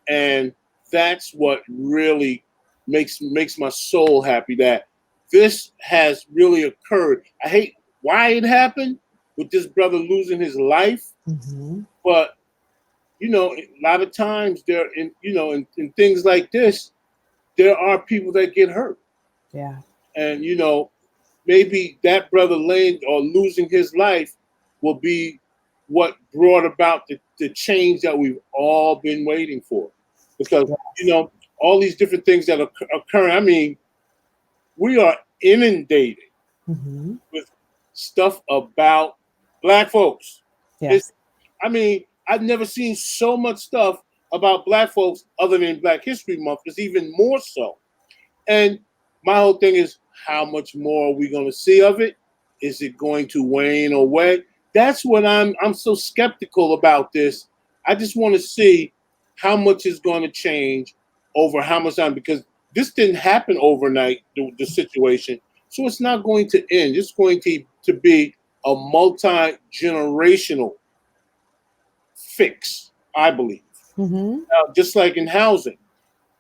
and that's what really makes my soul happy. That this has really occurred. I hate why it happened with this brother losing his life, Mm-hmm. but you know, a lot of times there, in things like this, there are people that get hurt, Yeah. and maybe that brother laying or losing his life will be what brought about the change that we've all been waiting for. Because, Yes. all these different things that are occurring, I mean, we are inundated Mm-hmm. with stuff about Black folks. It's, Yes. I mean, I've never seen so much stuff about Black folks other than Black History Month. It's even more so. And my whole thing is, how much more are we going to see of it? Is it going to wane away? That's what I'm so skeptical about this. I just want to see how much is going to change over how much time, because this didn't happen overnight, the situation. So it's not going to end. It's going to be a multi-generational fix, I believe. Mm-hmm. Now, just like in housing,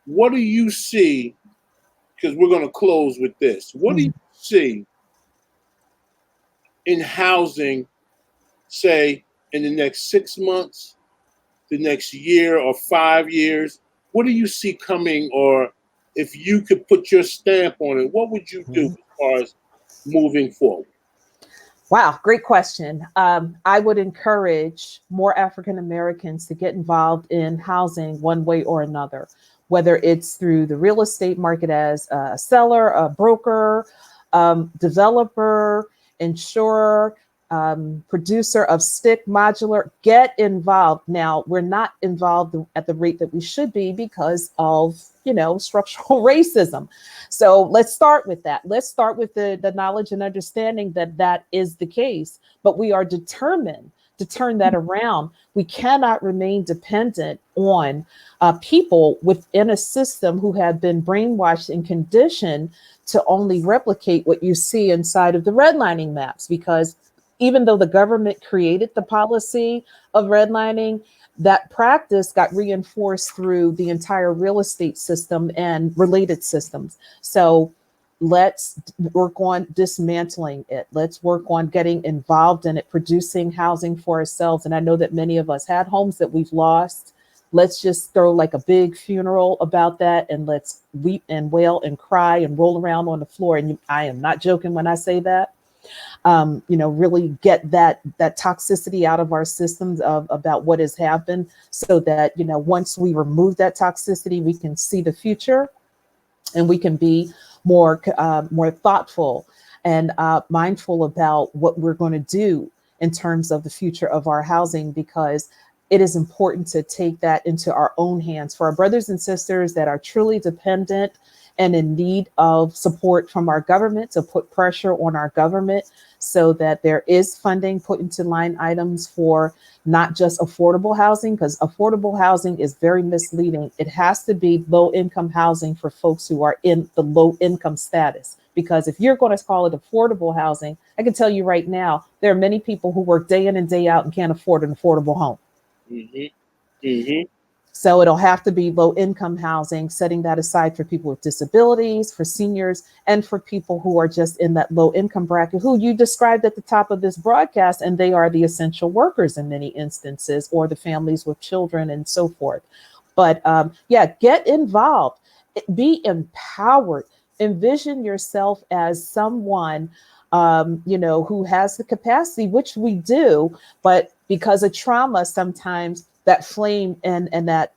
what do you see? Because we're going to close with this. What do Mm-hmm. you see in housing, say, in the next 6 months, the next year, or 5 years? What do you see coming? Or if you could put your stamp on it, what would you do as far as moving forward? Wow, great question. I would encourage more African Americans to get involved in housing one way or another, whether it's through the real estate market as a seller, a broker, developer, insurer, producer of stick modular. Get involved. Now, we're not involved at the rate that we should be because of, structural racism. So let's start with that. Let's start with the knowledge and understanding that that is the case. But we are determined to turn that around. We cannot remain dependent on people within a system who have been brainwashed and conditioned to only replicate what you see inside of the redlining maps. Because even though the government created the policy of redlining, that practice got reinforced through the entire real estate system and related systems. So let's work on dismantling it. Let's work on getting involved in it, producing housing for ourselves. And I know that many of us had homes that we've lost. Let's just throw like a big funeral about that, and let's weep and wail and cry and roll around on the floor. And I am not joking when I say that. Really get that toxicity out of our systems about what has happened, so that once we remove that toxicity, we can see the future, and we can be more thoughtful and mindful about what we're going to do in terms of the future of our housing, because it is important to take that into our own hands for our brothers and sisters that are truly dependent and in need of support from our government, to put pressure on our government so that there is funding put into line items for not just affordable housing, because affordable housing is very misleading. It has to be low income housing for folks who are in the low income status. Because if you're going to call it affordable housing, I can tell you right now, there are many people who work day in and day out and can't afford an affordable home. Mm-hmm. Mm-hmm. So it'll have to be low income housing, setting that aside for people with disabilities, for seniors, and for people who are just in that low income bracket, who you described at the top of this broadcast, and they are the essential workers in many instances, or the families with children and so forth. But get involved, be empowered, envision yourself as someone who has the capacity, which we do, but because of trauma, sometimes that flame and that,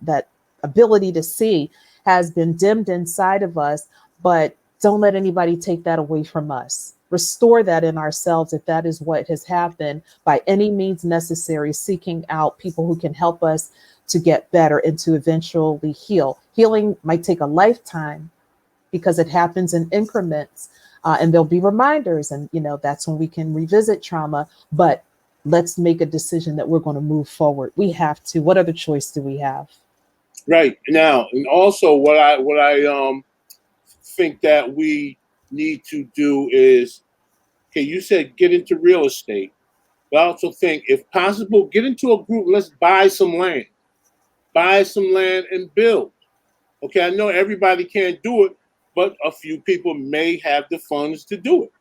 that ability to see has been dimmed inside of us. But don't let anybody take that away from us. restore that in ourselves if that is what has happened, by any means necessary, seeking out people who can help us to get better and to eventually heal. Healing might take a lifetime because it happens in increments, and there'll be reminders, and that's when we can revisit trauma. But let's make a decision that we're going to move forward. We have to. What other choice do we have? Right now, and also what I think that we need to do is, okay, you said get into real estate, but I also think, if possible, get into a group. Let's buy some land and build. Okay, I know everybody can't do it, but a few people may have the funds to do it.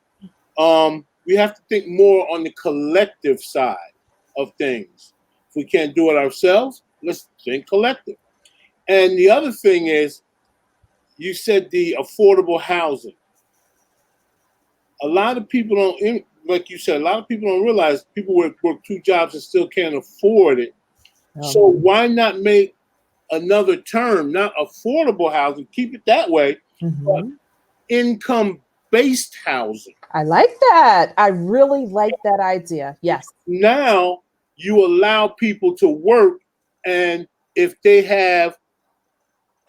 We have to think more on the collective side of things. If we can't do it ourselves, let's think collective. And the other thing is, you said the affordable housing. A lot of people don't, like you said, a lot of people don't realize people work two jobs and still can't afford it. So why not make another term, not affordable housing, keep it that way, but income-based housing? I like that. I really like that idea. Yes. Now you allow people to work, and if they have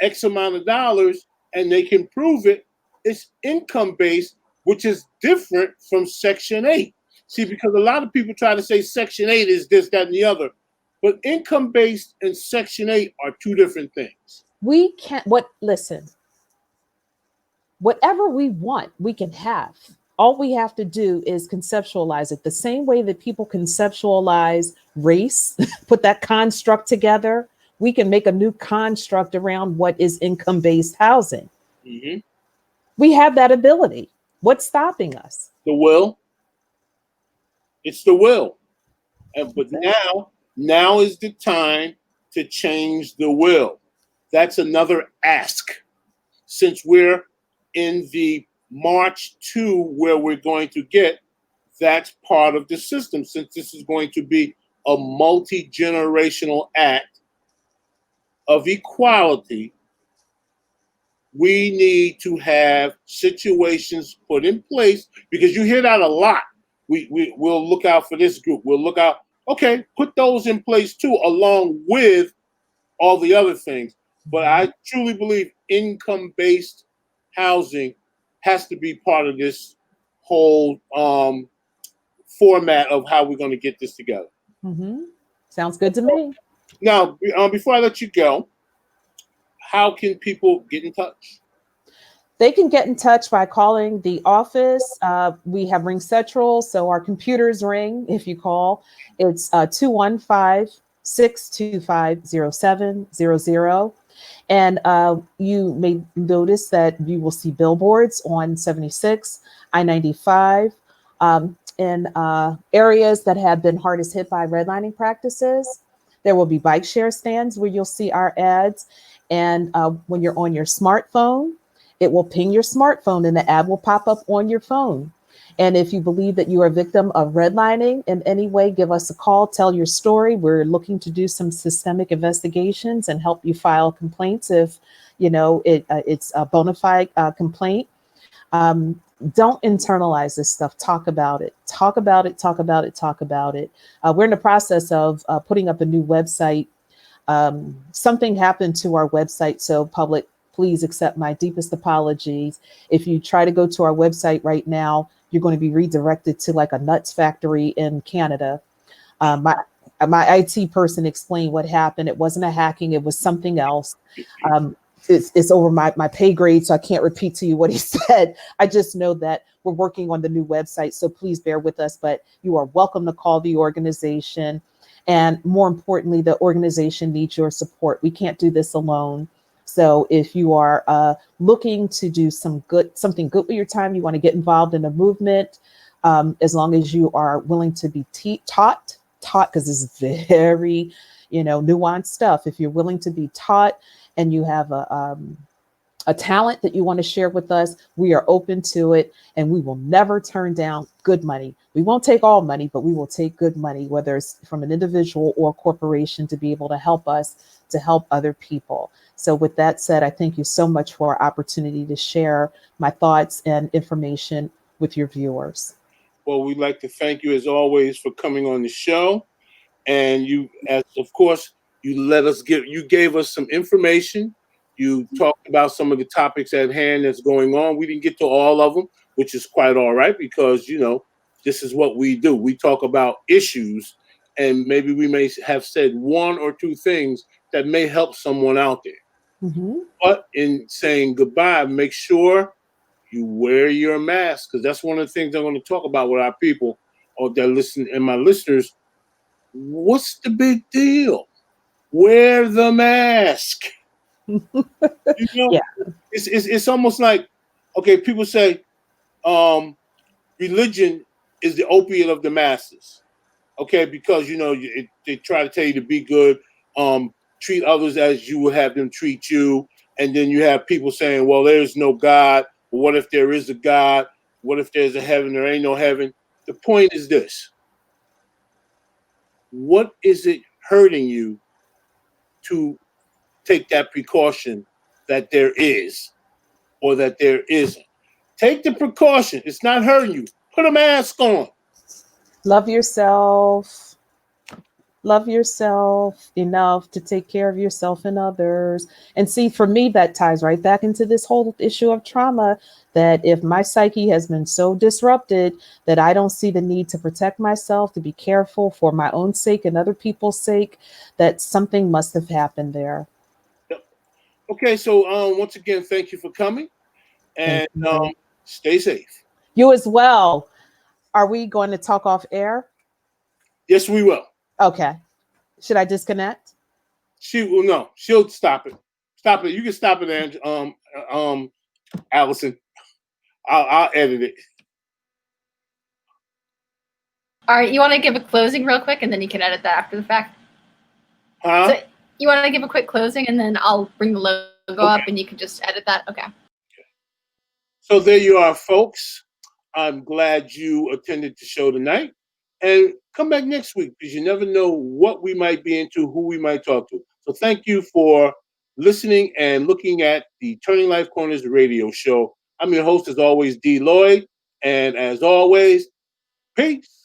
X amount of dollars and they can prove it, it's income-based, which is different from Section 8. See, because a lot of people try to say Section 8 is this, that, and the other. But income-based and Section 8 are two different things. We can't, listen, whatever we want, we can have. All we have to do is conceptualize it the same way that people conceptualize race, put that construct together. We can make a new construct around what is income-based housing. Mm-hmm. We have that ability. What's stopping us? The will. It's the will. But now is the time to change the will. That's another ask. Since we're in the March to where we're going to get, that's part of the system. Since this is going to be a multi-generational act of equality, we need to have situations put in place, because you hear that a lot. We'll look out for this group. We'll look out. Okay, put those in place too, along with all the other things. But I truly believe income-based housing has to be part of this whole format of how we're going to get this together. Sounds good to me. Now, before I let you go, how can people get in touch? They can get in touch by calling the office. We have Ring Central, so our computers ring if you call. It's 215-625-0700. And you may notice that you will see billboards on 76, I-95, in areas that have been hardest hit by redlining practices. There will be bike share stands where you'll see our ads. And when you're on your smartphone, it will ping your smartphone and the ad will pop up on your phone. And if you believe that you are a victim of redlining in any way, give us a call, tell your story. We're looking to do some systemic investigations and help you file complaints if, it's a bona fide complaint. Don't internalize this stuff. Talk about it. Talk about it. Talk about it. Talk about it. We're in the process of putting up a new website. Something happened to our website, so public, please accept my deepest apologies. If you try to go to our website right now, you're going to be redirected to like a nuts factory in Canada. My IT person explained what happened. It wasn't a hacking. It was something else. It's over my pay grade, so I can't repeat to you what he said. I just know that we're working on the new website, so please bear with us. But you are welcome to call the organization. And more importantly, the organization needs your support. We can't do this alone. So if you are looking to do something good with your time, you want to get involved in a movement, as long as you are willing to be taught, because this is very, nuanced stuff. If you're willing to be taught and you have a talent that you want to share with us, we are open to it, and we will never turn down good money. We won't take all money, but we will take good money, whether it's from an individual or corporation, to be able to help us to help other people. So with that said, I thank you so much for our opportunity to share my thoughts and information with your viewers? Well, we'd like to thank you as always for coming on the show. And you, as of course, you gave us some information. You talked about some of the topics at hand that's going on. We didn't get to all of them, which is quite all right because, this is what we do. We talk about issues, and maybe we may have said one or two things that may help someone out there. Mm-hmm. But in saying goodbye, make sure you wear your mask, because that's one of the things I'm going to talk about with our people or that listen and my listeners. What's the big deal? Wear the mask. Yeah. It's almost like, okay, people say religion is the opiate of the masses. Okay, because they try to tell you to be good, treat others as you would have them treat you, and then you have people saying, "Well, there's no God. But what if there is a God? What if there's a heaven? There ain't no heaven." The point is this: what is it hurting you to take that precaution that there is or that there isn't? Take the precaution. It's not hurting you. Put a mask on. Love yourself. Love yourself enough to take care of yourself and others. And see, for me, that ties right back into this whole issue of trauma, that if my psyche has been so disrupted that I don't see the need to protect myself, to be careful for my own sake and other people's sake, that something must have happened there. Yep. Okay, so once again, thank you for coming, and stay safe. You as well. Are we going to talk off air? Yes, we will. Okay. Should I disconnect? She will. No, she'll stop it. Stop it. You can stop it, Allison. I'll edit it. All right, you want to give a closing real quick, and then you can edit that after the fact? Huh? So you want to give a quick closing, and then I'll bring the logo up, and you can just edit that? Okay. So there you are, folks. I'm glad you attended the show tonight. And come back next week, because you never know what we might be into, who we might talk to. So thank you for listening and looking at the Turning Life Corners radio show. I'm your host, as always, D. Lloyd. And as always, peace.